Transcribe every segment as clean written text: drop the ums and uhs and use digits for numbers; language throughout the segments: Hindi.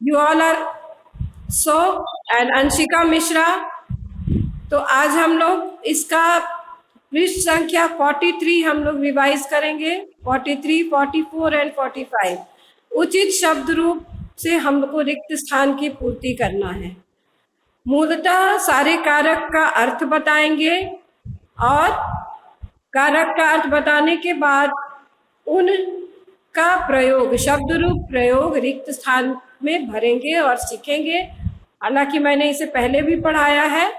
You all are so and Anshika Mishra. तो आज हम लोग इसका पृष्ठ संख्या 43 हम लोग रिवाइज करेंगे। 43, 44 एंड 45 उचित शब्द रूप से हम लोग को रिक्त स्थान की पूर्ति करना है। मूलतः सारे कारक का अर्थ बताएंगे और कारक का अर्थ बताने के बाद उनका प्रयोग, शब्द रूप प्रयोग रिक्त स्थान में भरेंगे और सीखेंगे। हालांकि मैंने इसे पहले भी पढ़ाया है,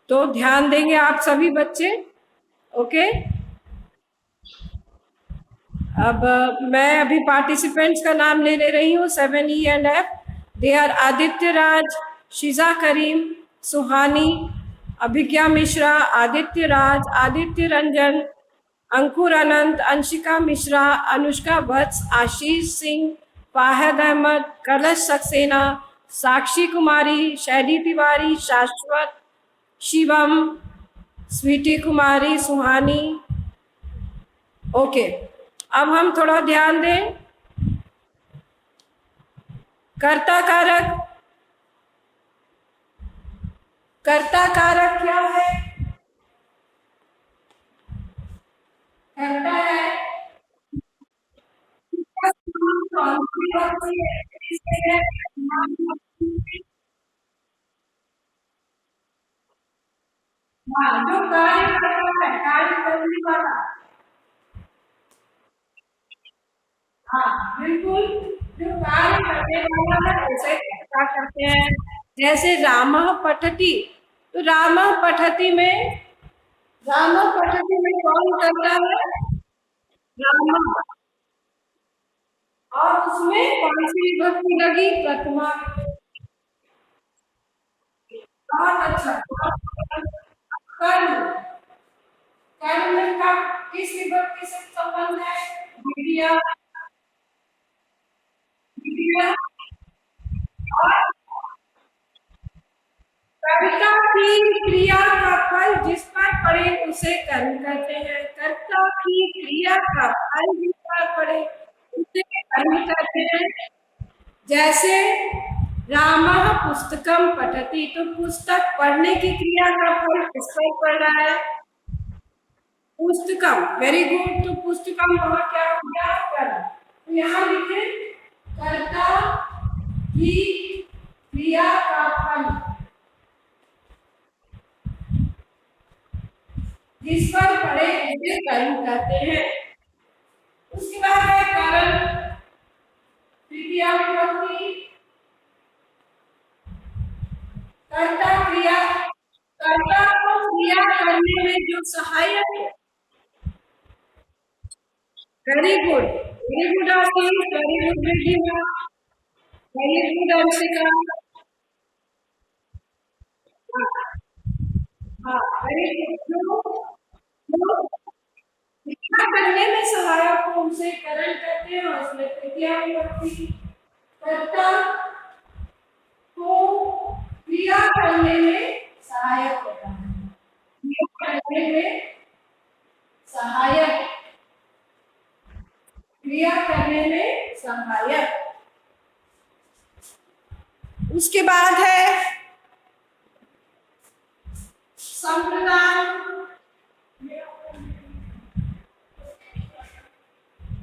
तो ध्यान देंगे आप सभी बच्चे। ओके, अब मैं अभी पार्टिसिपेंट्स का नाम ले रही हूँ। 7E and F, they are Aditya Raj, Shiza Karim, Suhani, Abhigya Mishra, Aditya Raj, Aditya Ranjan, Ankur Anant, Anshika Mishra, Anushka Vats, Ashish Singh, Fahid Ahmad, Kalash Saxena, Sakshi Kumari, Shaily Tiwari, Shashwat, Shivam, Sweety Kumari, Suhani. Okay, अब हम थोड़ा ध्यान दें। कर्ता कारक, कर्ता कारक क्या है? कर्ता है जो कार्य करता है, कार्य करने वाला। हाँ बिल्कुल, जो कार्य करने वाला है उसे क्या करते हैं? जैसे रामः पठति, तो रामः पठति में, रामः पठति में कौन करता है? रामः। और उसमें कौन सी विभक्ति लगी? प्रथमा। बहुत अच्छा। कर्म, कर्म का किस विभक्ति से संबंध है? द्वितीया। कर्ता की क्रिया का फल जिस पर पड़े उसे कर्म कहते हैं। कर्ता की क्रिया का फल जिस पर पड़े उसे कर्म कहते हैं। जैसे रामः पुस्तकम पठति, तो पुस्तक पढ़ने की क्रिया का फल किस पर पड़ रहा है? पुस्तकम। Very good. तो पुस्तकम वहां क्या हो गया? कर्म। तो यहाँ लिखे कर्ता की क्रिया का फल जिस पर पड़े उसे कर्म कहते हैं। उसके बाद है कारण, तृतीया विभक्ति। कर्ता क्रिया, कर्ता को क्रिया करने में जो सहायक है। वेरी गुड, वेरी गुड आशीष, वेरी गुड बेटिया, वेरी गुड अंशिका। हाँ वेरी गुड। क्रिया करने में सहायक को उसे करण कहते हैं। और उसमें तृतीया विभक्ति। कर्ता को क्रिया करने में सहायक होता है। क्रिया करने में सहायक, क्रिया करने में सहायक। उसके बाद है संप्रदान,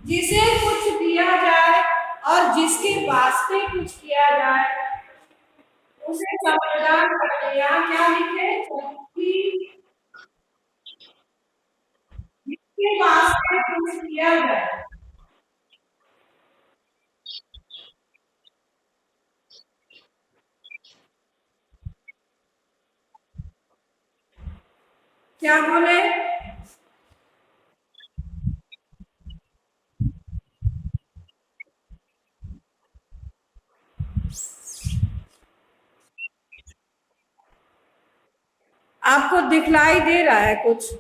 जिसे कुछ दिया जाए और जिसके वास्ते कुछ किया जाए उसे संप्रदान कहते हैं। यहाँ क्या लिखे? जिसके वास्ते कुछ किया जाए। क्या बोले? आपको दिखलाई दे रहा है कुछ?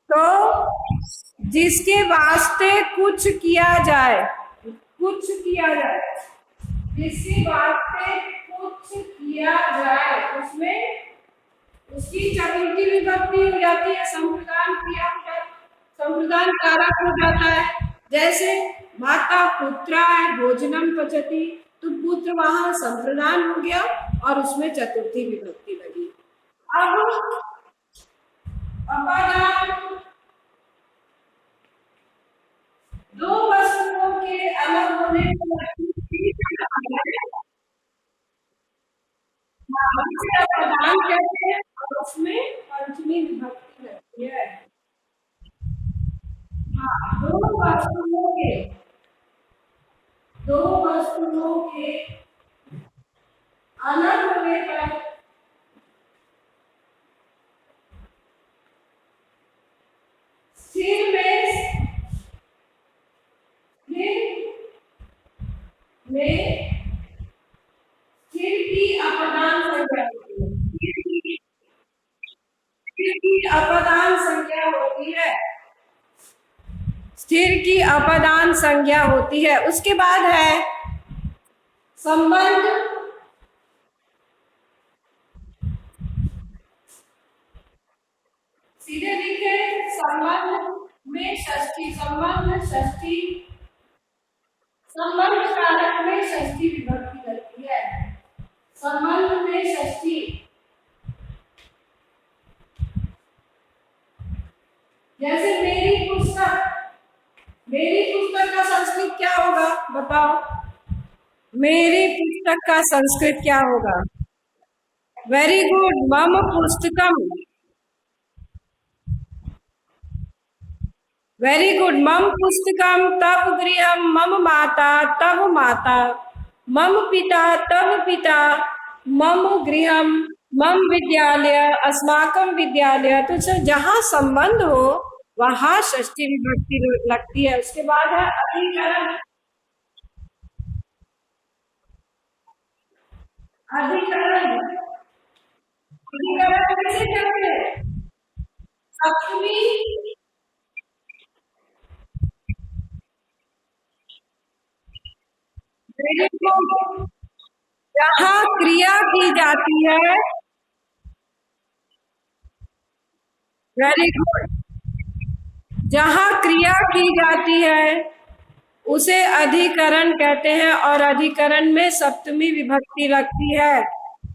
तो जिसके वास्ते कुछ किया जाए, कुछ किया जाए, जिसके वास्ते कुछ किया जाए उसमें उसकी चतुर्थी विभक्ति हो जाती है संप्रदान क्रिया। संप्रदान कारक हो जाता है। जैसे माता पुत्रा है भोजनम पचती, तो पुत्र वहां संप्रदान हो गया और उसमें चतुर्थी विभक्ति लगी। अब अपादान, दो वस्तुओं के अलग होने पर अपादान कहते हैं और उसमें पंचमी विभक्ति लगती है। हाँ, दो वस्तुओं के अलग होने पर स्थिर की अपदान संज्ञा होती है। स्थिर की अपदान संज्ञा होती है। स्थिर की अपदान संज्ञा होती है। उसके बाद है संबंध। सीधे लिखे संबंध में षष्ठी, संबंध षष्ठी, संबंध कारक में षष्ठी विभक्ति लगती है। संबंध में षष्ठी, जैसे मेरी पुस्तक, मेरी पुस्तक का संस्कृत क्या होगा बताओ? मेरी पुस्तक का संस्कृत क्या होगा? वेरी गुड, मम पुस्तकम। वेरी गुड, मम पुस्तकम तव गृहम मम माता तव माता, मम पिता तव पिता, मम गृहम मम विद्यालय अस्माकम विद्यालय। तो जहां संबंध हो वहां षष्ठी विभक्ति लगती है। उसके बाद है अधिकरण। अधिकरण, अधिकरण कैसे करते हैं? सप्तमी, जहां क्रिया की जाती है, वेरी गुड, जहां क्रिया की जाती है उसे अधिकरण कहते हैं और अधिकरण में सप्तमी विभक्ति लगती है।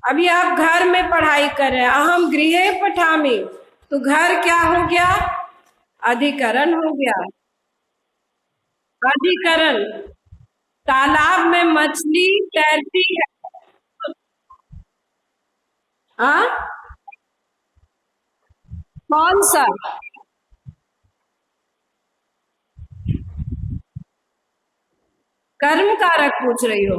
अभी आप घर में पढ़ाई कर रहे हैं, अहम गृहे पठामि, तो घर क्या हो गया? अधिकरण हो गया। अधिकरण, तालाब में मछली तैरती है। हाँ, कौन सा? कर्म कारक पूछ रही हो?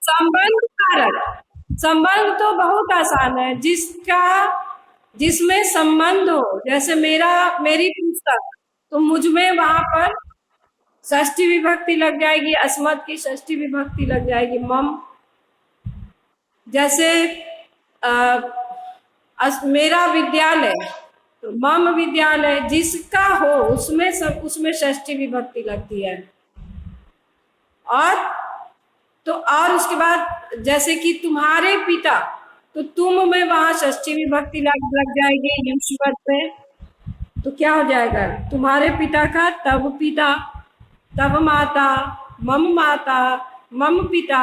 संबंध कारक। संबंध तो बहुत आसान है, जिसमें संबंध हो। जैसे मेरी पुस्तक, तो मुझ में वहां पर षष्ठी विभक्ति लग जाएगी, अस्मत् की षष्ठी विभक्ति लग जाएगी, मम। जैसे मेरा विद्यालय, तो मम विद्यालय, जिसका हो उसमें षष्ठी विभक्ति लगती है। और उसके बाद जैसे कि तुम्हारे पिता, तो तुम में वहां षष्ठी विभक्ति लग जाएगी युष्मत् में। तो क्या हो जाएगा? तुम्हारे पिता का तव पिता, तव माता, मम माता, मम पिता,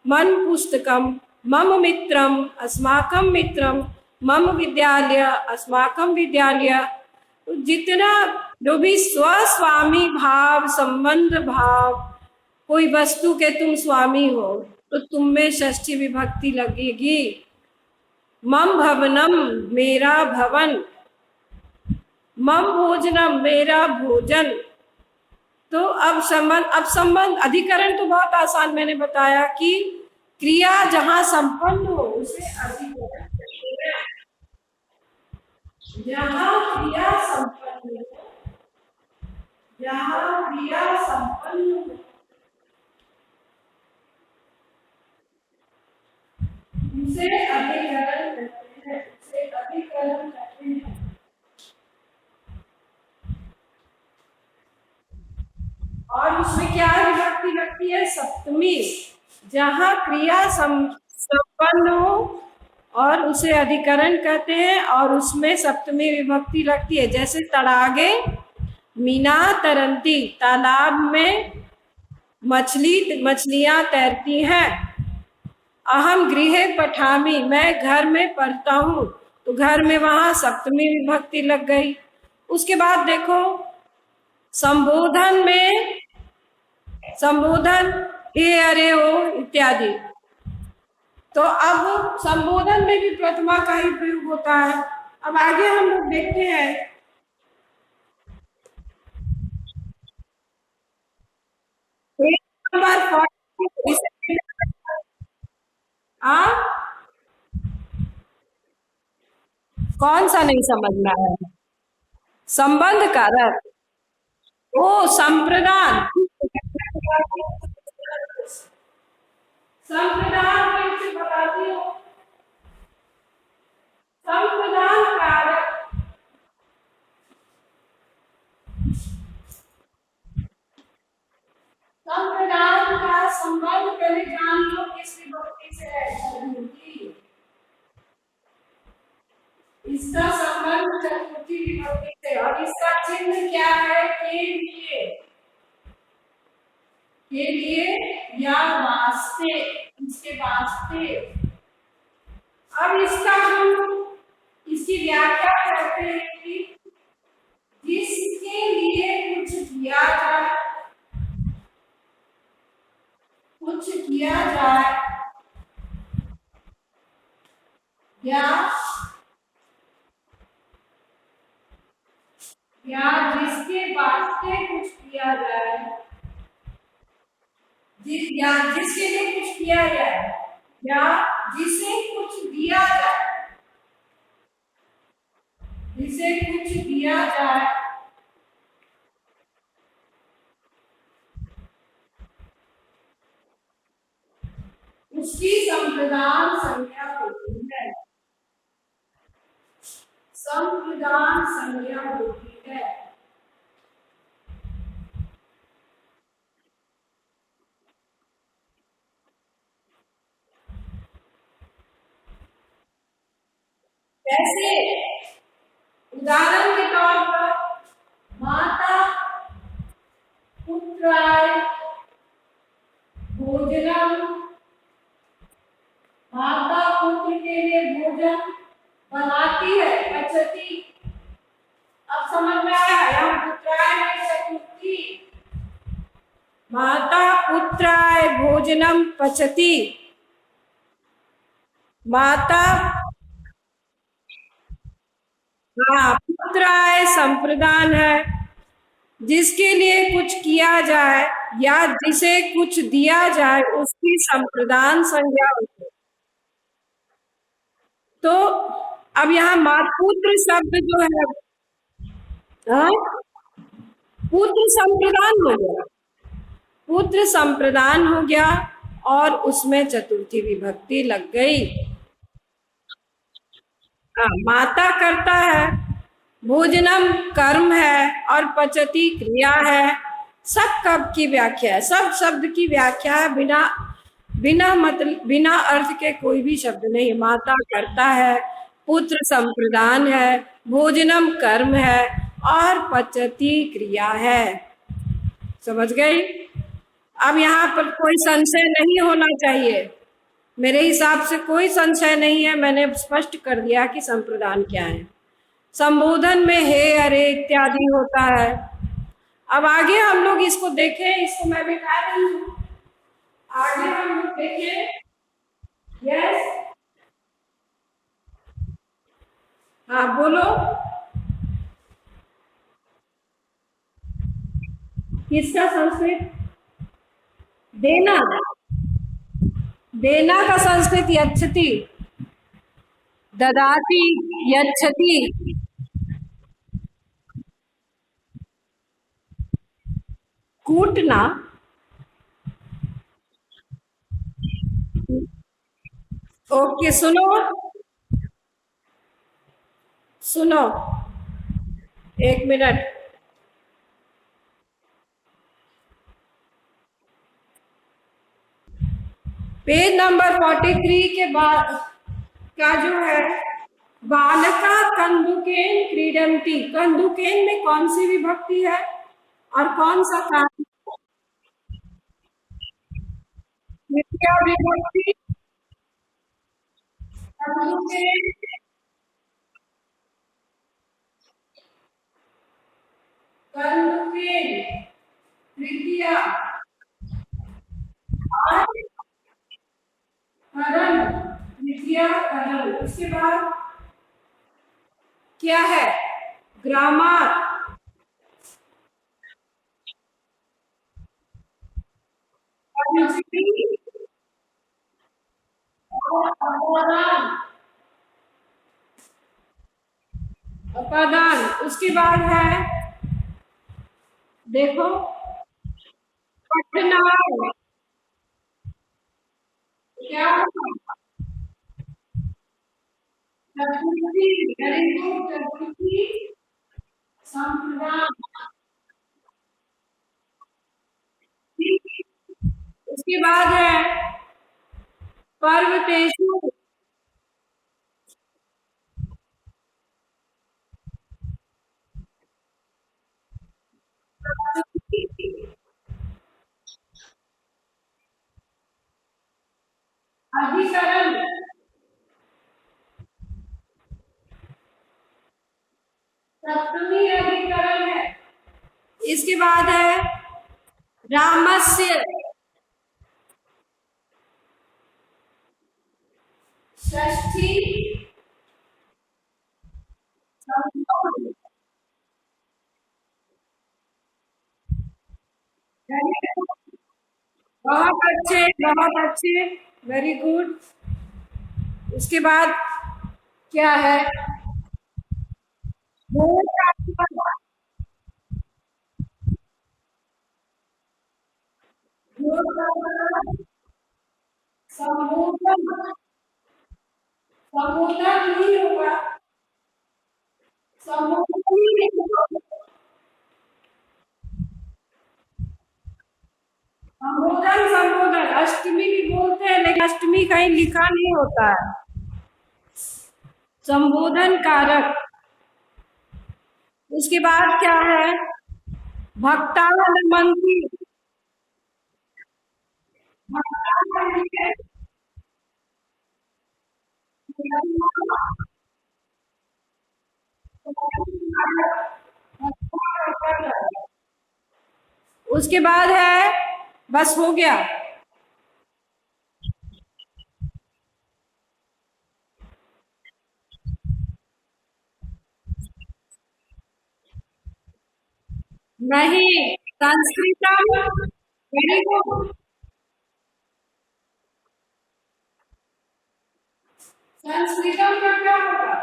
मम पुस्तकम, मम मित्रम, अस्माकम मित्रम, मम विद्यालय, अस्माकम विद्यालय। तो जितना जो भी स्वस्वामी भाव, संबंध भाव, कोई वस्तु के तुम स्वामी हो तो तुम में षष्ठी विभक्ति लगेगी। मम भवनम, मेरा भवन, मम भोजनम, मेरा भोजन। तो अब संबंध अधिकरण तो बहुत आसान, मैंने बताया कि क्रिया जहां संपन्न हो उसे अधिकरण कहते हैं। जहां क्रिया संपन्न हो, जहां क्रिया संपन्न हो उसे अधिकरण कहते हैं, उसे अधिकरण कहते हैं। और उसमें क्या विभक्ति लगती है? सप्तमी। जहां क्रिया संपन्न हो और उसे अधिकरण कहते हैं और उसमें सप्तमी विभक्ति लगती है। जैसे तड़ागे मीना तरंती, तालाब में मछलियां तैरती हैं। अहम गृहे पठामी, मैं घर में पढ़ता हूँ, तो घर में वहां सप्तमी विभक्ति लग गई। उसके बाद देखो संबोधन में, संबोधन हे अरे ओ इत्यादि। तो अब संबोधन में भी प्रथमा का ही प्रयोग होता है। अब आगे हम लोग देखते हैं नंबर 40। कौन सा नहीं समझना है? संबंध कारक, ओ संप्रदान। संप्रदान कैसे बताती हूँ? संप्रदान कारक, संप्रदान का संबंध पहले जान लो किस विभक्ति से है। इसका संबंध चतुर्थी विभक्ति से, और इसका चिन्ह क्या है? के लिए, के लिए या वास्ते, इसके वास्ते। अब इसका हम इसकी व्याख्या करते हैं कि जिसके लिए कुछ किया जाए, कुछ किया जाए या जिसके वास्ते कुछ किया जाए, या जिसके लिए कुछ किया जाए या जिसे कुछ दिया जाए, जिसे कुछ दिया जाए, उसकी संप्रदान संज्ञा होती है। संप्रदान संज्ञा होती है। कैसे? उदाहरण के तौर पर माता पुत्राय भोजनम, माता पुत्र के लिए भोजन बनाती है, पचती। अब समझ में आया? यहाँ पुत्राय में चतुर्थी, माता पुत्राय भोजनम पचती, माता, हाँ पुत्राय संप्रदान है, जिसके लिए कुछ किया जाए या जिसे कुछ दिया जाए उसकी संप्रदान संज्ञा होती है। तो अब यहाँ मातपुत्र शब्द जो है, हाँ पुत्र संप्रदान हो गया, पुत्र संप्रदान हो गया और उसमें चतुर्थी विभक्ति लग गई। हाँ माता करता है, भोजनम कर्म है और पचती क्रिया है। सब कब की व्याख्या है, सब शब्द की व्याख्या है, बिना बिना मतलब बिना अर्थ के कोई भी शब्द नहीं। माता करता है, पुत्र संप्रदान है, भोजनम कर्म है और पचती क्रिया है। समझ गई? अब यहाँ पर कोई संशय नहीं होना चाहिए, मेरे हिसाब से कोई संशय नहीं है। मैंने स्पष्ट कर दिया कि संप्रदान क्या है। संबोधन में हे अरे इत्यादि होता है। अब आगे हम लोग इसको देखें, इसको मैं बिठा रही हूँ, आगे हम लोग देखें। यस, हाँ बोलो। किसका संस्कृत? देना, देना का संस्कृत यच्छति, ददाति यच्छति। कूटना, ओके सुनो, सुनो एक मिनट। पेज नंबर 43 के बाद का जो है बालका कंदुकेन क्रीडंती, कंदुकेन में कौन सी विभक्ति है और कौन सा कार्य? तृतीया विभक्ति। कंदुकेन, कंदुकेन तृतीया और करण, तृतीया करण। उसके बाद क्या है? ग्रामर, पंचमी और अपादान, अपादान। उसके बाद है, देखो, पठना, क्या? चतुर्थी, वेरी गुड, चतुर्थी संप्रदान। उसके बाद है पर्वतेषु, अधिकरण, सप्तमी अधिकरण है। इसके बाद है रामस्य, षष्ठी संबोधन। बहुत अच्छे, बहुत अच्छे, वेरी गुड। उसके बाद क्या है? संबोधन, संबोधन नहीं होगा, संबोधन नहीं होगा। संबोधन, संबोधन अष्टमी भी बोलते हैं, लेकिन अष्टमी कहीं लिखा नहीं होता है। संबोधन कारक। उसके बाद क्या है? भक्तानंद मंत्री, उसके बाद है, बस हो गया। नहीं, संस्कृतम, वेरी गुड। संस्कृतम का क्या होगा?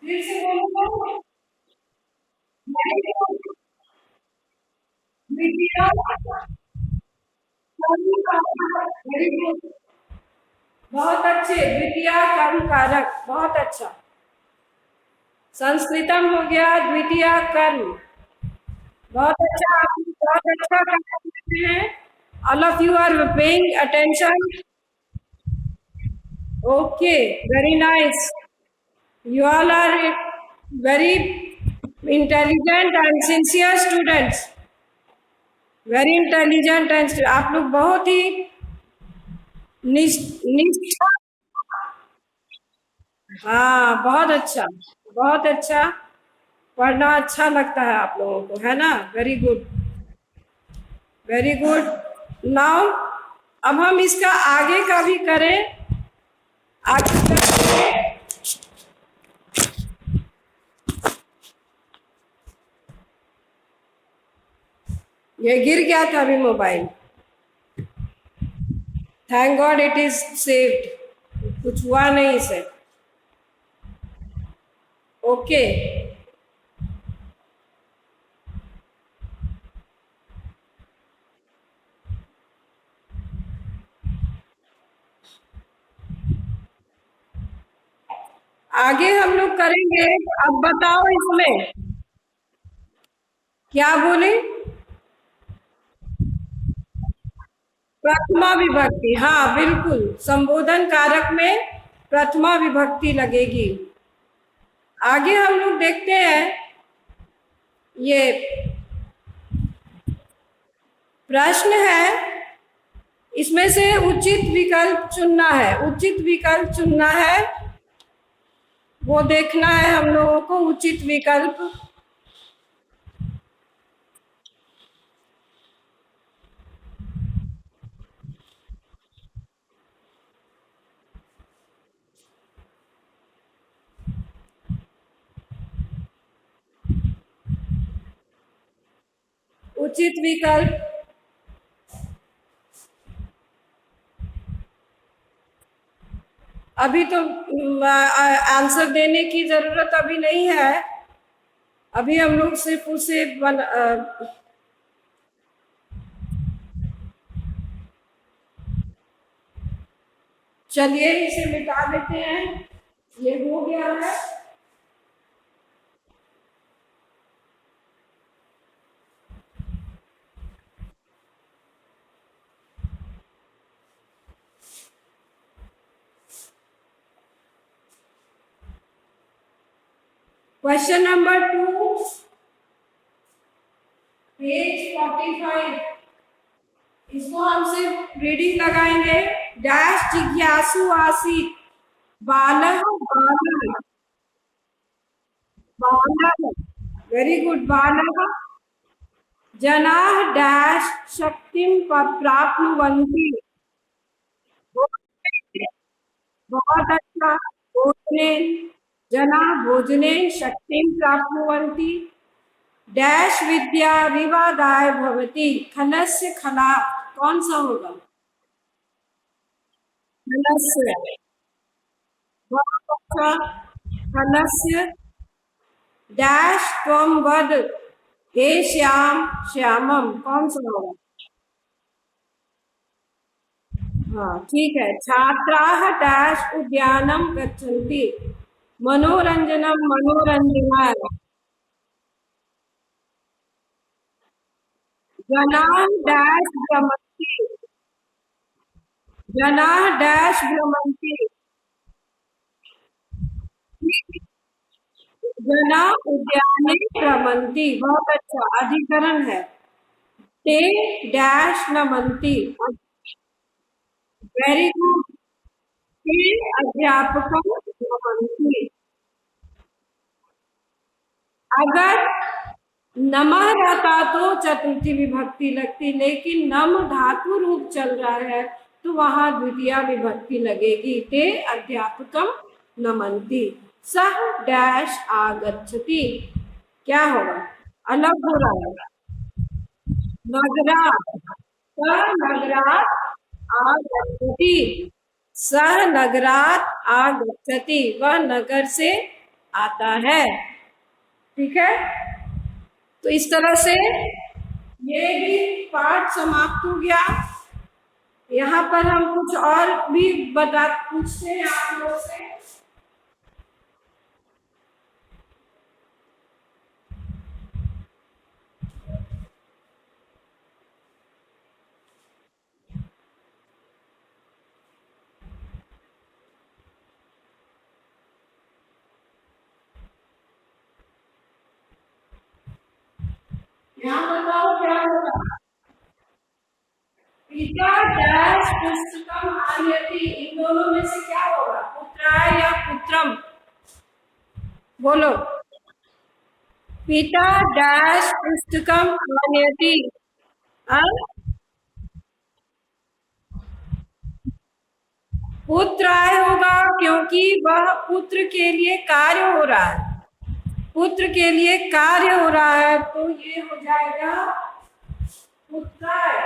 फिर से बोलो। विद्या, वेरी गुड, बहुत अच्छे, द्वितीय कर्म कारक, बहुत अच्छा। संस्कृतम हो गया, द्वितीय कर्म, बहुत अच्छा, आप बहुत अच्छा काम करते हैं। All of you are paying attention. Okay, very nice, you all are very intelligent and sincere students, very intelligent and आप लोग बहुत ही निष्ठा। हाँ, बहुत अच्छा, बहुत अच्छा, पढ़ना अच्छा लगता है आप लोगों को, है ना? Very good, very good. Now अब हम इसका आगे का भी करें, आगे का करें। ये गिर गया था अभी mobile, thank God it is saved, कुछ हुआ नहीं इसे। ओके, आगे हम लोग करेंगे। अब बताओ इसमें क्या बोले? प्रथमा विभक्ति, हाँ बिल्कुल, संबोधन कारक में प्रथमा विभक्ति लगेगी। आगे हम लोग देखते हैं, ये प्रश्न है, इसमें से उचित विकल्प चुनना है। उचित विकल्प चुनना है, वो देखना है हम लोगों को उचित विकल्प। उचित विकल्प अभी तो आंसर देने की जरूरत अभी नहीं है। अभी हम लोग सिर्फ उसे चलिए इसे मिटा देते हैं। ये हो गया है। Question number 2, page 45। इसको हम सिर्फ रीडिंग लगाएंगे। डैश जिज्ञासु आसीत बालः बालः बालः, वेरी गुड। बालः जनाः डैश शक्तिं प्राप्नुवन्ति, बहुत अच्छा। भोजने जनाः भोजने शक्तिं प्राप्नुवन्ति। डैश विद्या विवादाय भवति, खलस्य खला कौन सा होगा? खलस्य, बहुत अच्छा। खलस्य डैश त्वं वद हे श्याम श्यामम कौन सा होगा? हाँ ठीक है। छात्राः डैश उद्यानं गच्छन्ति, मनोरंजनम मनोरंजनाय। जनाः डैश भ्रमन्ति, जनाः डैश भ्रमन्ति। जना उद्याने भ्रमन्ति, बहुत अच्छा। अधिकरण है। ते डैश नमन्ति, वेरी गुड। ते अध्यापकं नमन्ति। अगर नमः रहता तो चतुर्थी विभक्ति लगती, लेकिन नम धातु रूप चल रहा है तो वहां द्वितीय विभक्ति लगेगी। ते अध्यापकम नमन्ति। सह डैश आगच्छति, क्या होगा? अलग हो रहा है। नगरात्, सह नगरात् आगच्छति, सह नगरात् आगच्छति, वह नगर से आता है। ठीक है, तो इस तरह से ये भी पाठ समाप्त हो गया। यहाँ पर हम कुछ और भी पूछते हैं आप लोग से। यहाँ बताओ क्या होगा? पिता डैश पुस्तकम आनयति, इन दोनों में से क्या होगा? पुत्राय या पुत्रम? बोलो। पिता डैश पुस्तकम आनयति, पुत्राय होगा, क्योंकि वह पुत्र के लिए कार्य हो रहा है। पुत्र के लिए कार्य हो रहा है, तो ये हो जाएगा पुत्राय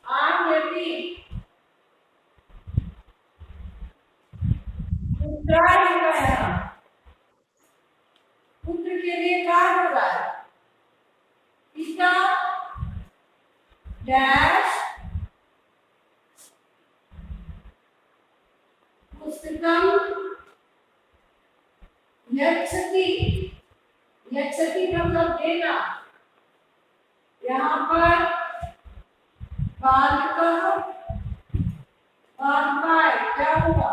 आनयति। पुत्राय होगा, पुत्र के लिए कार्य हो रहा है। पिता डैश पुस्तकम यच्छति, यच्छति मतलब देना। यहाँ पर बालकः बालकाय क्या होगा?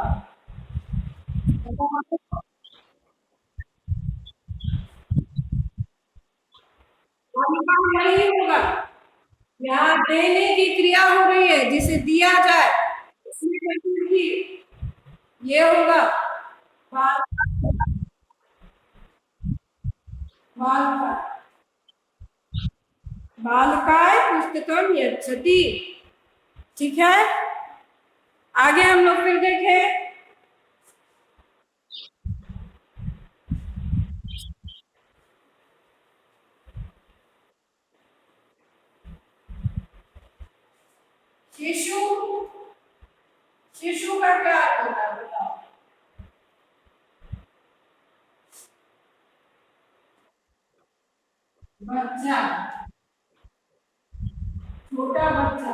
नहीं होगा, यहाँ देने की क्रिया हो रही है, जिसे दिया जाए उसमें चतुर्थी ये होगा। बाल बालकाय बालकाय पुस्तकम यच्छति। ठीक है, आगे हम लोग फिर देखें। शिशु, शिशु का क्या अर्थ होता है बताओ? बच्चा, छोटा बच्चा।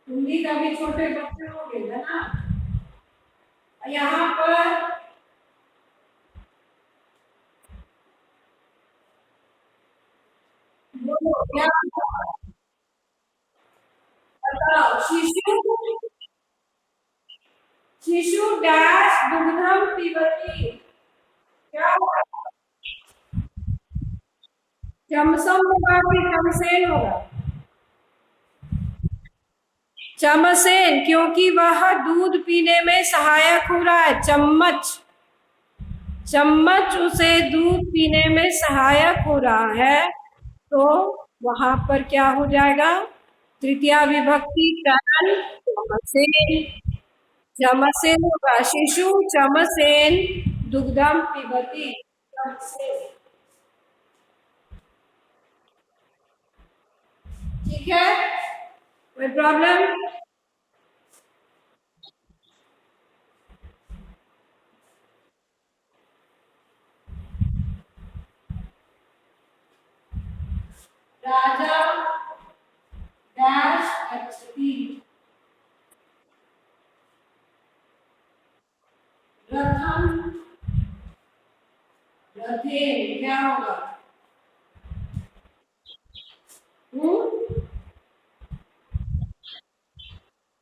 तुम भी कभी छोटे बच्चे हो गए ना। यहाँ पर बोलो क्या बताओ? शिशु, शिशु डैश दुग्धम पिबती, क्या होगा? चमसम होगा कि चमसेन होगा? चमसेन, क्योंकि वह दूध पीने में सहायक हो रहा है। चम्मच, चम्मच उसे दूध पीने में सहायक हो रहा है, तो वहां पर क्या हो जाएगा? तृतीया विभक्ति करण चमसेन, चमसेन होगा। शिशु चमसेन दुग्धम पिबती। ठीक है, कोई प्रॉब्लम? राजा डैश अच्छी, रथम रथेन, क्या होगा?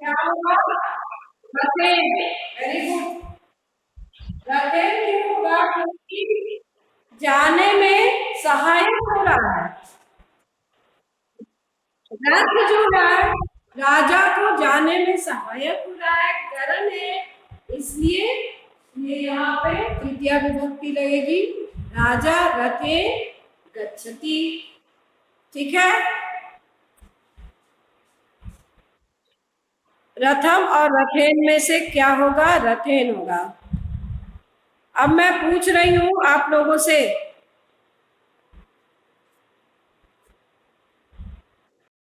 क्या होगा? रथेन, वेरी गुड। रथेन क्यों होगा? क्योंकि जाने में सहायक हो रहा है। रथ जो है राजा को जाने में सहायक हो रहा है, करण है, इसलिए ये यहाँ पे तृतीया विभक्ति लगेगी। राजा रथे गच्छति। ठीक है, रथम और रथेन में से क्या होगा? रथेन होगा। अब मैं पूछ रही हूं आप लोगों से,